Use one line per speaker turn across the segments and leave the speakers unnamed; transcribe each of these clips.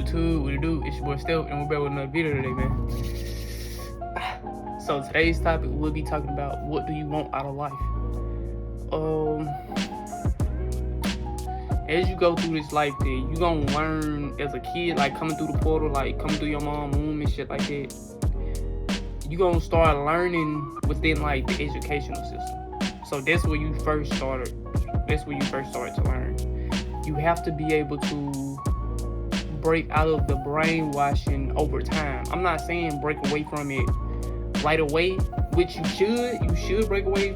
YouTube, what it do? It's your boy Steph, and we're back with another video today, man. So today's topic, we'll be talking about what do you want out of life. As you go through this life, then you gonna learn as a kid, like coming through the portal, like coming through your mom's womb and shit like that. You gonna start learning within like the educational system. So that's where you first started. That's where you first started to learn. You have to be able to break out of the brainwashing over time. I'm not saying break away from it right away, which you should. You should break away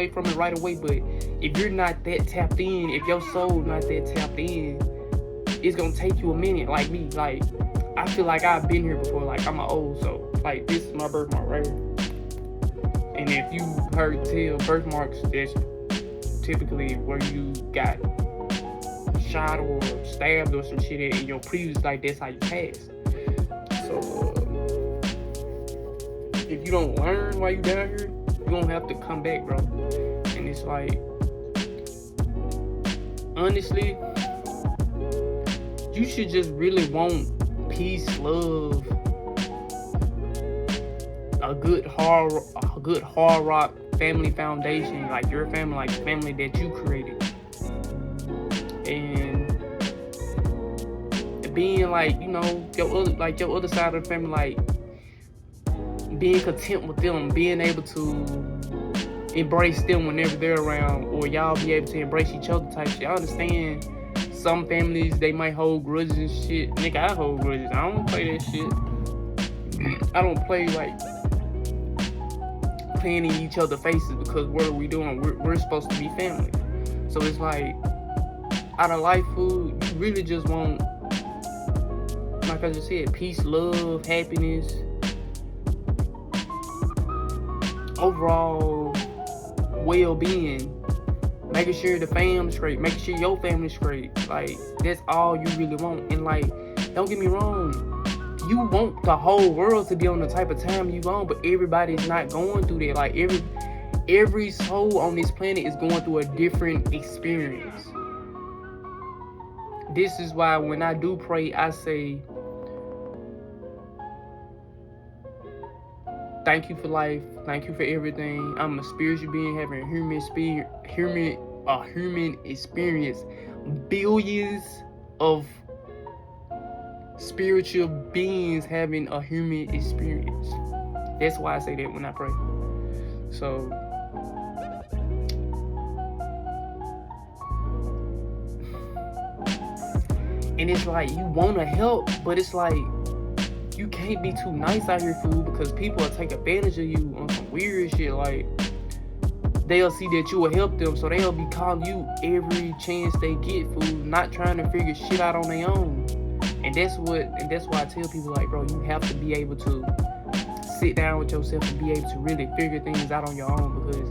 from it right away. But if you're not that tapped in, if your soul not that tapped in, it's gonna take you a minute. Like me, like I feel like I've been here before. Like I'm an old soul. Like this is my birthmark right here. And if you heard tell, birthmarks, that's typically where you got shot or stabbed or some shit in your previous life. That's how you passed. So if you don't learn while you down here, you're gonna have to come back, bro. And it's like, honestly, you should just really want peace, love, a good hard rock family foundation, like your family, like the family that you created. And being like, you know, your other side of the family, like being content with them, being able to embrace them whenever they're around, or y'all be able to embrace each other type shit. I understand some families, they might hold grudges and shit. Nigga, I hold grudges. I don't play that shit. I don't play like playing in each other's faces, because what are we doing? We're supposed to be family. So it's like, out of life, food, you really just want, like I just said, peace, love, happiness, overall well-being, making sure the family's straight, making sure your family's straight. Like, that's all you really want. And like, don't get me wrong, you want the whole world to be on the type of time you want, but everybody's not going through that. Like every soul on this planet is going through a different experience. This is why when I do pray, I say, thank you for life. Thank you for everything. I'm a spiritual being having a human experience. Billions of spiritual beings having a human experience. That's why I say that when I pray. So and it's like, you want to help, but it's like, you can't be too nice out here, fool, because people will take advantage of you on some weird shit. Like, they'll see that you will help them, so they'll be calling you every chance they get, fool, not trying to figure shit out on their own. And that's why I tell people, like, bro, you have to be able to sit down with yourself and be able to really figure things out on your own. Because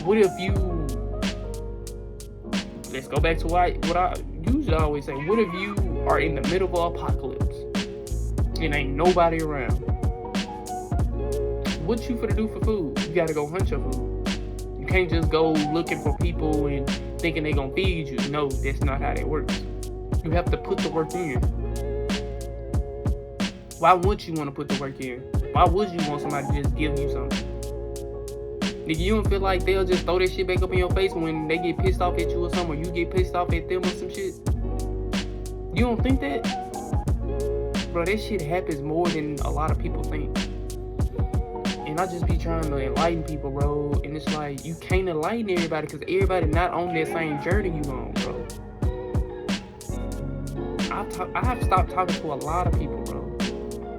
what if you, let's go back to what I usually always say, what if you are in the middle of apocalypse and ain't nobody around? What you finna do for food? You gotta go hunt your food. You can't just go looking for people and thinking they gonna feed you. No, that's not how that works. You have to put the work in. Why wouldn't you want to put the work in? Why would you want somebody to just give you something? Nigga, you don't feel like they'll just throw that shit back up in your face when they get pissed off at you or something, or you get pissed off at them or some shit? You don't think that? Bro, that shit happens more than a lot of people think. And I just be trying to enlighten people, bro. And it's like, you can't enlighten everybody, because everybody not on that same journey you on, bro. I have stopped talking to a lot of people, bro,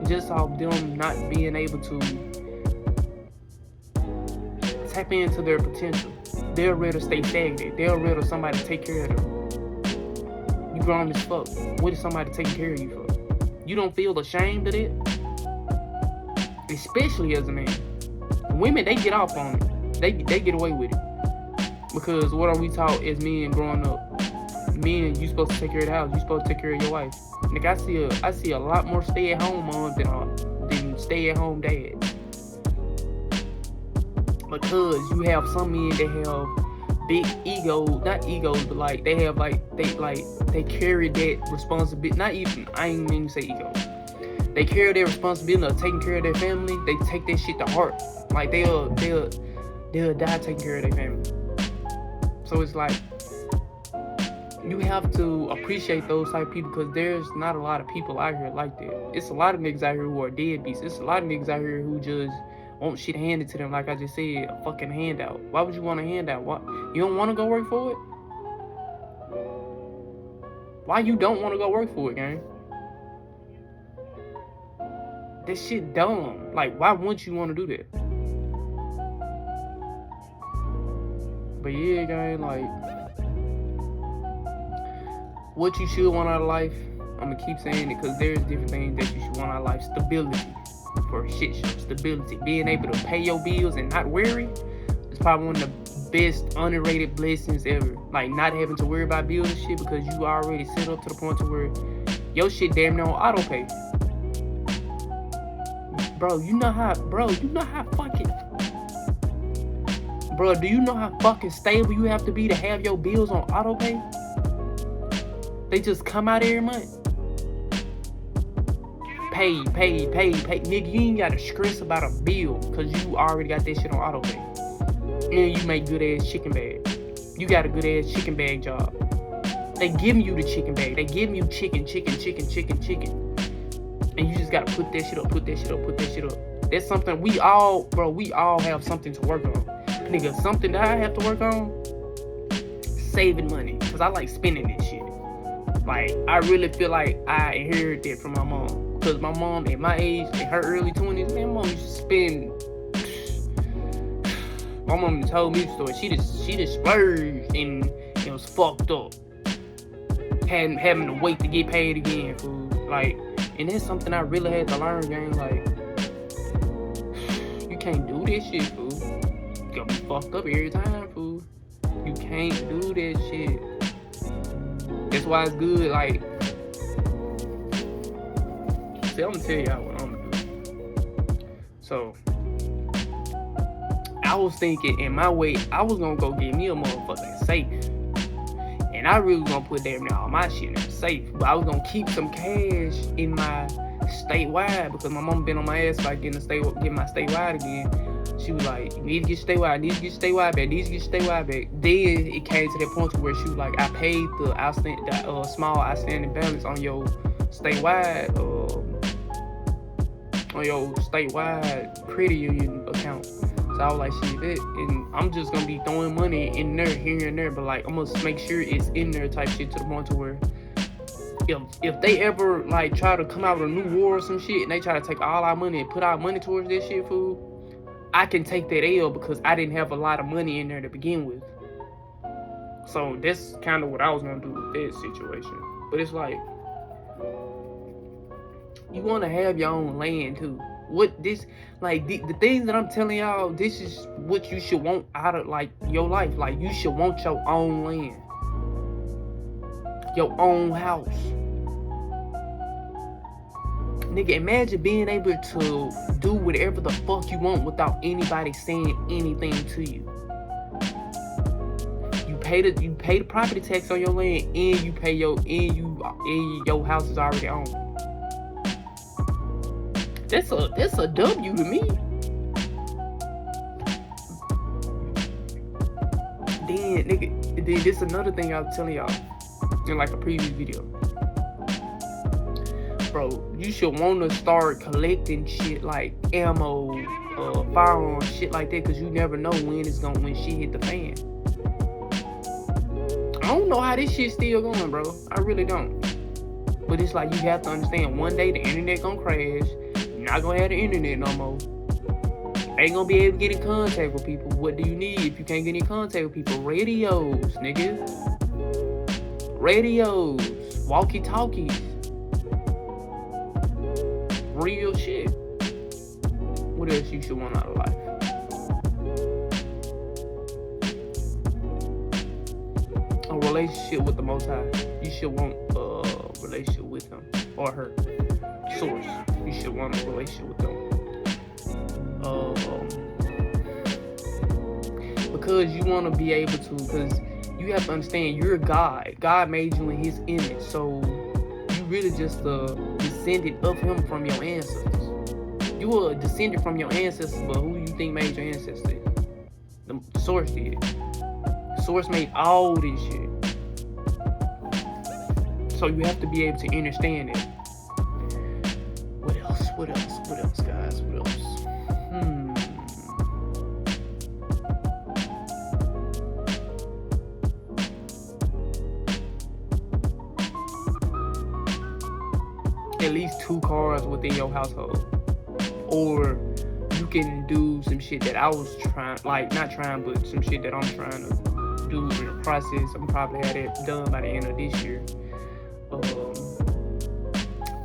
just off them not being able to tap into their potential. They'll rather stay stagnant. They'll rather somebody take care of them. You grown as fuck. What is somebody taking care of you for? You don't feel ashamed of it? Especially as a man. Women, they get off on it. They get away with it. Because what are we taught as men growing up? Men, you supposed to take care of the house. You supposed to take care of your wife. Like, I see a lot more stay-at-home moms than stay-at-home dads. Because you have some men that have big ego, not egos, but like they have they carry that responsibility. Not even, I ain't mean to say ego. They carry their responsibility of taking care of their family. They take that shit to heart. Like they'll die taking care of their family. So it's like you have to appreciate those type of people, because there's not a lot of people out here like that. It's a lot of niggas out here who are deadbeats. It's a lot of niggas out here who just want shit handed to them, like I just said, a fucking handout. Why would you want a handout? Why you don't want to go work for it? Why you don't want to go work for it, gang? That shit dumb. Like, why wouldn't you want to do that? But yeah, gang, like, what you should want out of life, I'm gonna keep saying it, because there's different things that you should want out of life. Stability, for shit show. Stability, being able to pay your bills and not worry, is probably one of the best underrated blessings ever. Like, not having to worry about bills and shit, because you already set up to the point to where your shit damn near on auto pay. Bro, do you know how fucking stable you have to be to have your bills on auto pay? They just come out every month. Pay. Nigga, you ain't gotta stress about a bill, because you already got that shit on auto pay. And you make good ass chicken bag. You got a good ass chicken bag job. They giving you the chicken bag. They giving you chicken. And you just gotta put that shit up. That's something we all have something to work on. Nigga, something that I have to work on, saving money. Because I like spending this shit. Like, I really feel like I inherited that from my mom. Because my mom, at my age, in her early 20s, man, mom used to spend. My mom told me the story. She just splurged and it was fucked up. Having to wait to get paid again, fool. Like, and that's something I really had to learn, gang. Like, you can't do this shit, fool. You gotta be fucked up every time, fool. You can't do that shit. That's why it's good, like, see, I'm gonna tell y'all what I'm gonna do. So, I was thinking in my way, I was gonna go get me a motherfucking safe. And I really was gonna put damn near all my shit in the safe. But I was gonna keep some cash in my statewide, because my mom been on my ass about getting my statewide again. She was like, you need to get statewide back. Then it came to that point where she was like, I paid the small outstanding balance on your statewide credit union account. So I was like, shit, that, and I'm just gonna be throwing money in there, here and there, but like, I'm gonna make sure it's in there type shit, to the point to where if they ever like try to come out with a new war or some shit, and they try to take all our money and put our money towards this shit, fool, I can take that L, because I didn't have a lot of money in there to begin with. So that's kind of what I was gonna do with that situation. But it's like, you want to have your own land too. The things that I'm telling y'all, this is what you should want out of like your life. Like, you should want your own land, your own house. Nigga, imagine being able to do whatever the fuck you want without anybody saying anything to you. You pay the property tax on your land, and you pay your house is already owned. That's a W to me. Then, nigga, this another thing I was telling y'all in like a previous video. Bro, you should want to start collecting shit like ammo, firearms, shit like that, because you never know when shit hit the fan. I don't know how this shit's still going, bro. I really don't. But it's like, you have to understand, one day the internet gonna crash. You're not gonna have the internet no more. Ain't gonna be able to get in contact with people. What do you need if you can't get in contact with people? Radios, nigga. Radios, walkie-talkies. Real shit. What else you should want out of life? A relationship with the Most High. You should want a relationship with him or her. Source. You should want a relationship with them. because you want to be able to, because you have to understand you're God. God made you in his image. So you really just a descendant of him from your ancestors. You are a descendant from your ancestors, but who do you think made your ancestors? The source did. The source made all this shit. So you have to be able to understand it. What else? What else? What else, guys? What else? At least 2 cars within your household. Or you can do some shit that I was trying, like not trying, but some shit that I'm trying to do in the process. I'm probably have it done by the end of this year.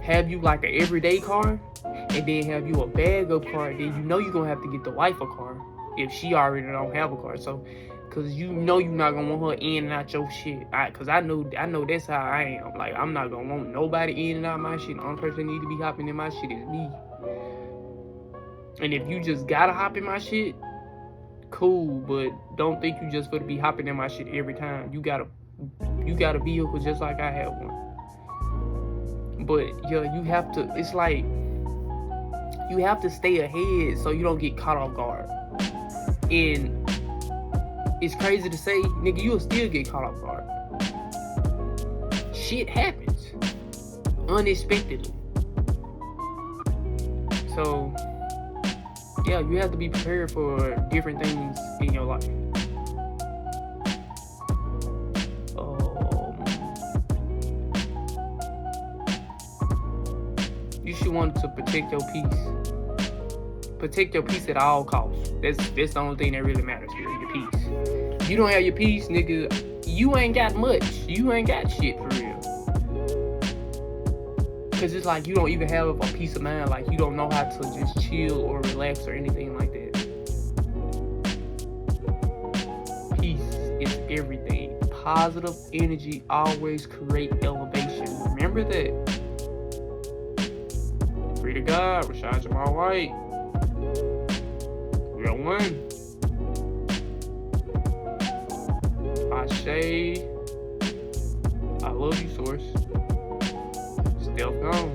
Have you like an everyday car, and then have you a bag up car. Then you know you're gonna have to get the wife a car if she already don't have a car. So, cause you know you're not gonna want her in and out your shit. Cause I know that's how I am. Like I'm not gonna want nobody in and out my shit. The only person that need to be hopping in my shit is me. And if you just gotta hop in my shit, cool. But don't think you just gonna be hopping in my shit every time. You got a vehicle just like I have one. But yeah, you have to. It's like you have to stay ahead so you don't get caught off guard. And it's crazy to say, nigga, you'll still get caught off guard. Shit happens unexpectedly. So yeah, you have to be prepared for different things in your life. You should want to protect your peace. Protect your peace at all costs. That's the only thing that really matters here, your peace. You don't have your peace, nigga, you ain't got much. You ain't got shit for real. Cause it's like you don't even have a peace of mind. Like you don't know how to just chill or relax or anything like that. Peace is everything. Positive energy always create elevation. Remember that. Free to God, Rashad Jamal White. Real one. Ashe. I love you, Source. Stealth gone.